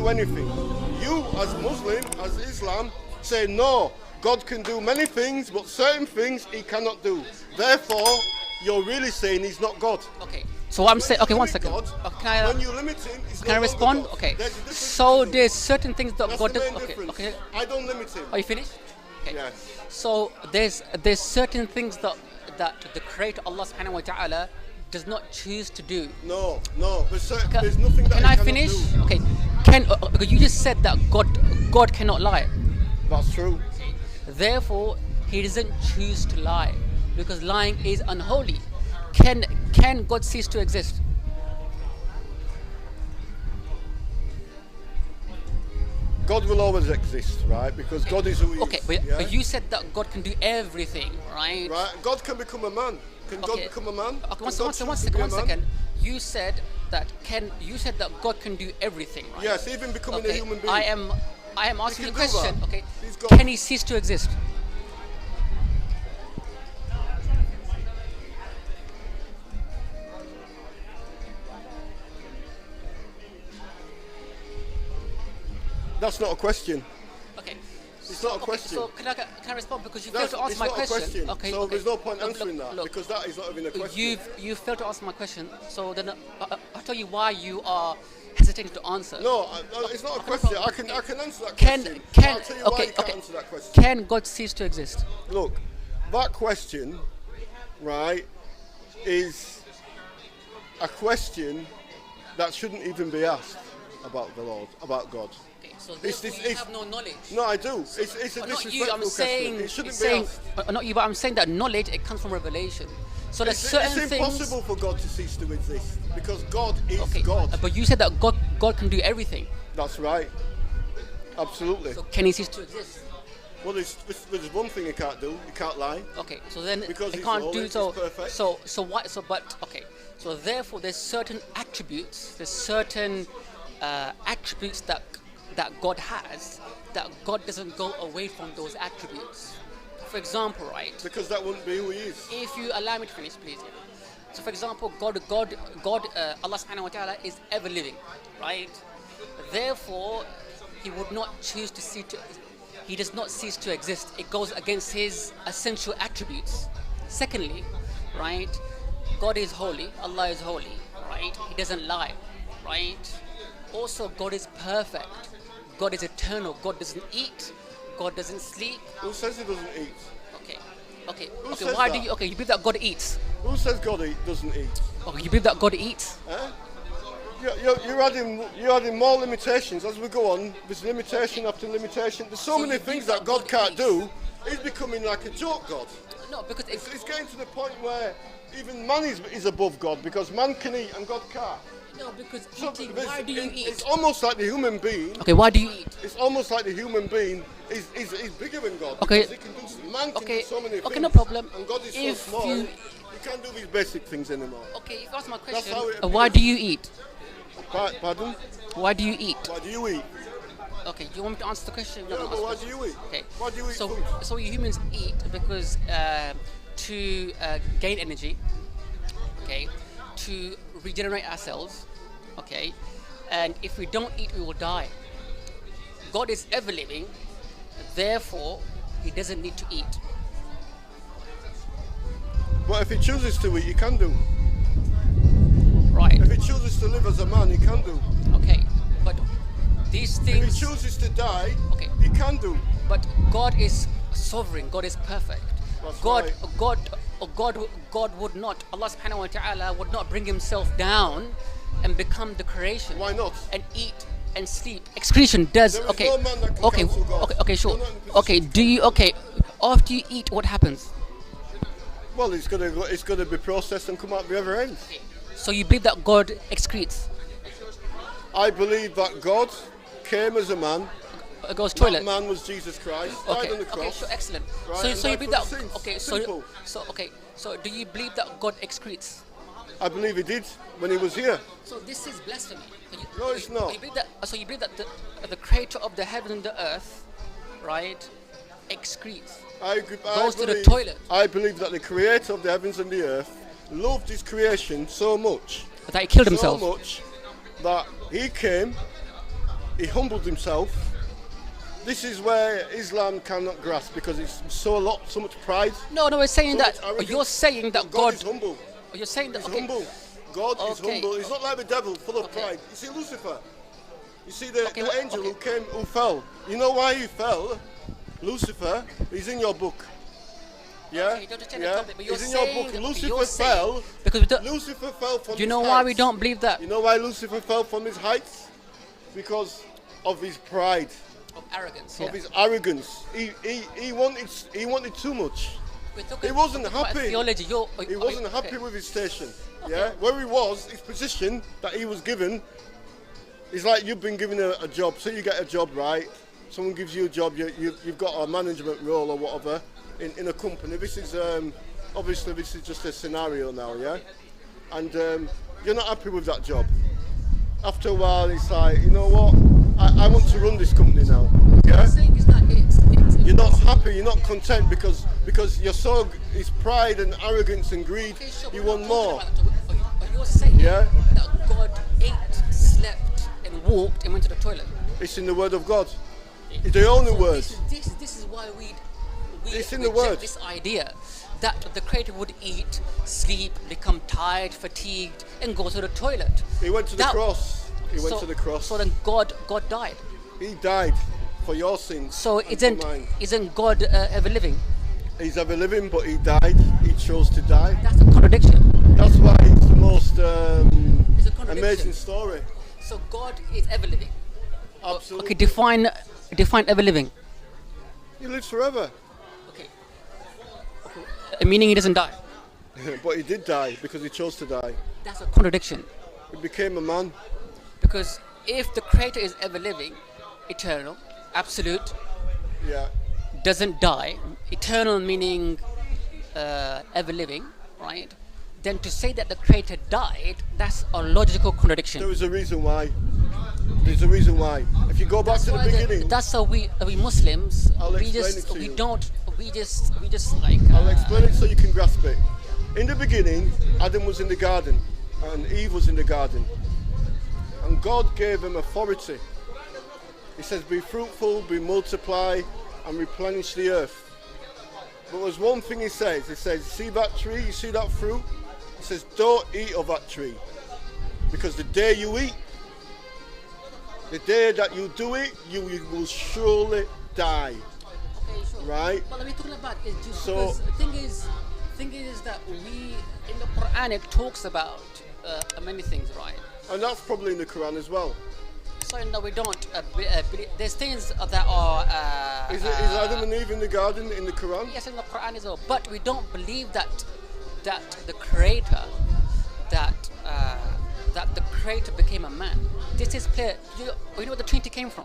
do anything. You, as Muslim, as Islam, say no. God can do many things, but certain things he cannot do. Therefore, you're really saying he's not God. Okay. So what I'm saying, okay, one second. God, when you limit him, can I respond? God. Okay. So there's certain things that God does. Okay. I don't limit him. Are you finished? Okay. Yes. So there's certain things that the Creator Allah Subhanahu wa Taala does not choose to do. No. There's nothing that can I finish? Do. Okay. Because you just said that God cannot lie. That's true. Therefore, he doesn't choose to lie because lying is unholy. Can God cease to exist? God will always exist, right? Because God is who he is. Okay, but you said that God can do everything, right? Right. God can become a man. Can God become a man? Okay, one second. You said that God can do everything, right? Yes, even becoming a human being. I am asking you a question. Okay. God. Can he cease to exist? That's not a question. Okay. It's not a question. So can I respond because you failed to answer my question? It's not a question. Okay. So there's no point answering look, that because that is not even a question. You failed to answer my question. So then I'll tell you why you are hesitating to answer. No, it's not a question. I can answer that question. I'll tell you why you can't answer that question. Can God cease to exist? Look, that question, right, is a question that shouldn't even be asked about the Lord, about God. So you have no knowledge. No, I do. It's a disrespectful question. It shouldn't be asked. Not you, but I'm saying that knowledge, it comes from revelation. So there's certain things. It's impossible for God to cease to exist because God is God. But you said that God can do everything. That's right. Absolutely. So can he cease to exist? Well, there's one thing he can't do. He can't lie. Okay, so then because he he's can't holy, do so. He's perfect. So what? So but okay. So therefore, there's certain attributes. There's certain attributes that God has, that God doesn't go away from those attributes. For example, right? Because that wouldn't be who he is. If you allow me to finish, please. So for example, God, Allah Subhanahu wa Taala is ever living, right? Therefore, he would not choose to cease to. He does not cease to exist. It goes against his essential attributes. Secondly, right? God is holy. Allah is holy, right? He doesn't lie, right? Also, God is perfect. God is eternal. God doesn't eat. God doesn't sleep. Who says he doesn't eat? Okay. Why do you? Okay, you believe that God eats. Who says God doesn't eat? Okay, you believe that God eats. You're adding more limitations as we go on. There's limitation after limitation. There's so many things that God can't do. He's becoming like a joke God. No, because it's getting to the point where even man is above God because man can eat and God can't. No, because eating, why do you eat? It's almost like the human being. Okay, why do you eat? It's almost like the human being is bigger than God. Okay. Because man can do so many things. Okay, no problem. And God is so small, he can't do these basic things anymore. Okay, if you ask my question, why do you eat? Pardon? Why do you eat? Why do you eat? Okay, do you want me to answer the question? Yeah, but why do you eat? Okay. Why do you eat food? So humans eat because to gain energy, okay, to regenerate ourselves, okay, and if we don't eat, we will die. God is ever living, therefore, he doesn't need to eat. But if he chooses to eat, he can do. Right. If he chooses to live as a man, he can do. Okay, but these things. If he chooses to die, okay, he can do. But God is sovereign. God is perfect. That's God, right. God would not. Allah Subhanahu wa Taala would not bring himself down and become the creation. Why not? And eat and sleep. Excretion does. There is Okay. no man that can Okay. cancel God. Okay. Sure. Okay. Do you? Okay. After you eat, what happens? Well, it's gonna be processed and come out the other end. Okay. So you believe that God excretes? I believe that God came as a man. Goes toilet. That man was Jesus Christ. Died on the cross. Okay. Sure. Excellent. Right, So you believe that? Okay. Simple. So do you believe that God excretes? I believe he did when he was here. So this is blasphemy. No, it's not. You believe that, so you believe that the creator of the heaven and the earth, right, excretes. Goes to the toilet. I believe that the creator of the heavens and the earth loved his creation so much that he killed himself. So much that he came he humbled himself. This is where Islam cannot grasp because it's so much pride. No, we're saying so that much arrogance. you're saying that God is humble. You're saying that He's okay. humble. God is Okay. humble. He's not like the devil, full of Okay. pride. You see Lucifer. You see the Okay, what- angel okay. who fell. You know why he fell? Lucifer. He's in your book. Yeah, Okay, don't change the topic, but you're he's in your saying- book. you're Lucifer saying- fell. because we don't- Lucifer fell from. Do you his know why we heights. don't believe that? You know why Lucifer fell from his heights? Because of his pride, Of arrogance. of his arrogance. He wanted too much. He wasn't happy. Theology. He wasn't happy with his station. Yeah, where he was, his position that he was given. It's like you've been given a job. So you get a job, right? Someone gives you a job. You've got a management role or whatever in a company. This is obviously this is just a scenario now, yeah. And you're not happy with that job. After a while, it's like, you know what? I want to run this company now. Yeah. I'm saying is that You're not happy. You're not content because you're so it's pride and arrogance and greed. Okay, sure, You we're want not more. talking about that. You're saying Yeah. that God ate, slept, and walked and went to the toilet. It's in the Word of God. It's the only So word. This is why we It's in the reject word. this idea that the Creator would eat, sleep, become tired, fatigued, and go to the toilet. He went to the cross. He went to the cross. So then God died. He died for your sins. So and for mine. isn't God ever living? He's ever living, but he died. He chose to die. That's a contradiction. That's why it's the most It's a contradiction. amazing story. So God is ever living. Absolutely. Okay, define ever living. He lives forever. Okay. Meaning he doesn't die. But he did die because he chose to die. That's a contradiction. He became a man. Because if the Creator is ever living, eternal, absolute, Yeah. doesn't die, eternal meaning ever living, right? Then to say that the Creator died, that's a logical contradiction. There is a reason why. There's a reason why. If you go back to the beginning, That's how we Muslims I'll we explain just it to we you. don't we just like I'll explain it so you can grasp it. In the beginning, Adam was in the garden and Eve was in the garden. And God gave him authority. He says, be fruitful, be multiply, and replenish the earth. But there's one thing he says, see that tree, you see that fruit? He says, don't eat of that tree. Because the day you eat, the day that you do it, you will surely die. okay, sure. Right? But let me talk about it just So- because the thing is that we in the Quran it talks about many things, right? And that's probably in the Quran as well. So no, we don't. Believe, there's things that are. Is Adam and Eve in the garden in the Quran? Yes, in the Quran as well. But we don't believe that the Creator, that the Creator became a man. This is clear. You know where the Trinity came from.